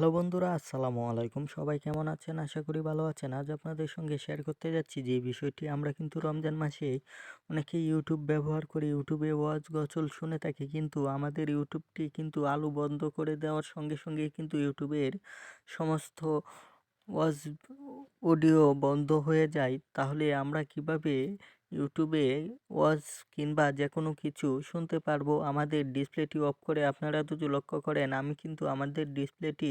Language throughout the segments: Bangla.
হ্যালো বন্ধুরা, আসসালামু আলাইকুম। সবাই কেমন আছেন? আশা করি ভালো আছেন। আজ আপনাদের সঙ্গে শেয়ার করতে যাচ্ছি যে বিষয়টি আমরা কিন্তু রমজান মাসে অনেকেই ইউটিউব ব্যবহার করি, ইউটিউবে ওয়াজ গজল শুনে থাকি, কিন্তু আমাদের ইউটিউবটি কিন্তু আলু বন্ধ করে দেওয়ার সঙ্গে সঙ্গেই কিন্তু ইউটিউবের সমস্ত ওয়াজ অডিও বন্ধ হয়ে যায়। তাহলে আমরা কিভাবে ইউটিউবে ওয়াজ কিংবা যে কোনো কিছু শুনতে পারবো আমাদের ডিসপ্লেটি অফ করে? আপনারা যদি লক্ষ্য করেন, আমি কিন্তু আমাদের ডিসপ্লেটি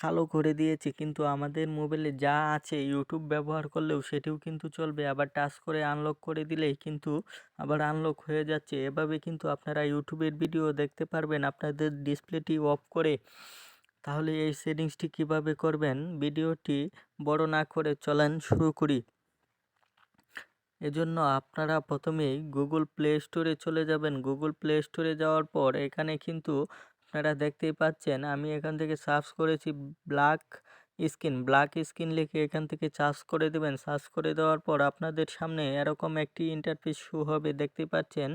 কালো করে দিয়েছি, কিন্তু আমাদের মোবাইলে যা আছে ইউটিউব ব্যবহার করলেও সেটিও কিন্তু চলবে। আবার টাচ করে আনলক করে দিলেই কিন্তু আবার আনলক হয়ে যাচ্ছে। এভাবে কিন্তু আপনারা ইউটিউবের ভিডিও দেখতে পারবেন আপনাদের ডিসপ্লেটি অফ করে। তাহলে এই সেটিংসটি কিভাবে করবেন, ভিডিওটি বড় না করে চলেন শুরু করি। এজন্য আপনারা প্রথমেই গুগল প্লে স্টোরে চলে যাবেন। গুগল প্লে স্টোরে যাওয়ার পর এখানে কিন্তু আপনারা দেখতেই পাচ্ছেন, আমি এখান থেকে সার্চ করেছি ব্ল্যাক স্ক্রিন লিখে এখান থেকে সার্চ করে দেবেন। সার্চ করে দেওয়ার পর আপনাদের সামনে এরকম একটি ইন্টারফেস শো হবে, দেখতে পাচ্ছেন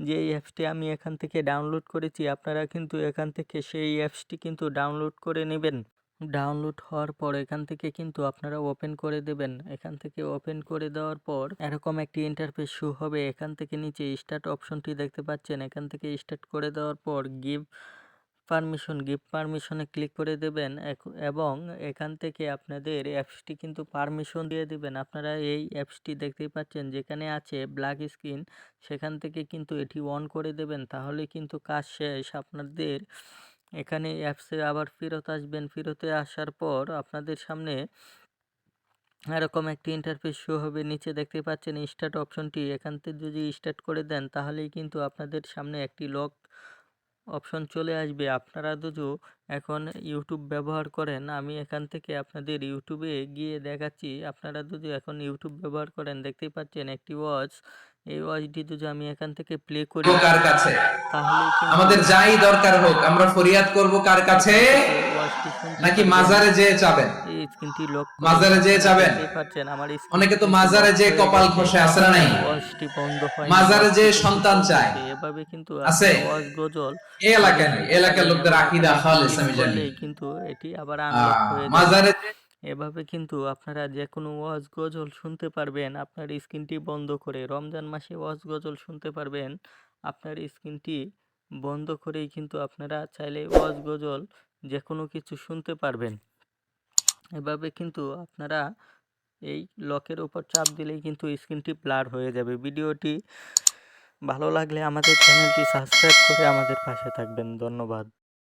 যে এই অ্যাপসটি আমি এখান থেকে ডাউনলোড করেছি। আপনারা কিন্তু এখান থেকে সেই অ্যাপসটি কিন্তু ডাউনলোড করে নেবেন। ডাউনলোড হওয়ার পর এখান থেকে কিন্তু আপনারা ওপেন করে দেবেন। এখান থেকে ওপেন করে দেওয়ার পর এরকম একটি ইন্টারফেস শো হবে। এখান থেকে নিচে স্টার্ট অপশনটি দেখতে পাচ্ছেন, এখান থেকে স্টার্ট করে দেওয়ার পর গিভ পারমিশনে ক্লিক করে দেবেন এবং এখান থেকে আপনাদের অ্যাপসটি কিন্তু পারমিশন দিয়ে দিবেন। আপনারা এই অ্যাপসটি দেখতেই পাচ্ছেন যেখানে আছে ব্ল্যাক স্ক্রিন, সেখান থেকে কিন্তু এটি অন করে দেবেন। তাহলে কিন্তু কাজ শেষ। আপনাদের এখানে অ্যাপসে আবার ফেরত আসবেন। ফেরতে আসার পর আপনাদের সামনে এরকম একটি ইন্টারফেস শো হবে। নিচে দেখতে পাচ্ছেন স্টার্ট অপশনটি, এখান থেকে যদি স্টার্ট করে দেন তাহলেই কিন্তু আপনাদের সামনে একটি লক অপশন চলে আসবে। আপনারা যদি এখন ইউটিউব ব্যবহার করেন, আমি এখান থেকে আপনাদের ইউটিউবে গিয়ে দেখাচ্ছি। আপনারা যদি এখন ইউটিউব ব্যবহার করেন, দেখতেই পাচ্ছেন একটি ওয়াচ, এই ওয়াচটি যদি আমি এখান থেকে প্লে করি কার কাছে তাহলে কিন্তু আমাদের যাই দরকার হোক আমরা ফরিয়াদ করব কার কাছে, ওয়াচটি শুনতে নাকি পারবেন। মাজারে যেয়ে চাবেন? এই স্ক্রিনটি লক করে মাজারে যেয়ে আপনারা চাবেন দেখতেই পাচ্ছেন আমার অনেকে স্ক্রিনটি তো কিন্তু মাজারে লক যেয়ে হয়ে কপাল গেছে। ঘষে, আছে না নাই? ওয়াচটি বন্ধ হয়নি, মাজারে ওয়াচটি যেয়ে কিন্তু সন্তান চায়, চলতেছে। এভাবে কিন্তু আছে? আপনারা ওয়াজ গজল এই যদি এলাকায় নাই, শুনতে এলাকার পারবেন লোকদের এবং আকীদা এখানে একটি খালেস ক্লিক আমি জানি। করলেই কিন্তু এটি আবার আনলক হয়ে যাবে। মাজারে এভাবে কিন্তু আপনারা যে কোনো ওয়াজ গজল শুনতে পারবেন আপনার স্ক্রিনটি বন্ধ করে। রমজান মাসে ওয়াজ গজল শুনতে পারবেন আপনার স্ক্রিনটি বন্ধ করেই। কিন্তু আপনারা চাইলে ওয়াজ গজল যে কোনো কিছু শুনতে পারবেন। এভাবে কিন্তু আপনারা এই লকের উপর চাপ দিলেই কিন্তু স্ক্রিনটি ব্লার হয়ে যাবে। ভিডিওটি ভালো লাগলে আমাদের চ্যানেলটি সাবস্ক্রাইব করে আমাদের পাশে থাকবেন। ধন্যবাদ।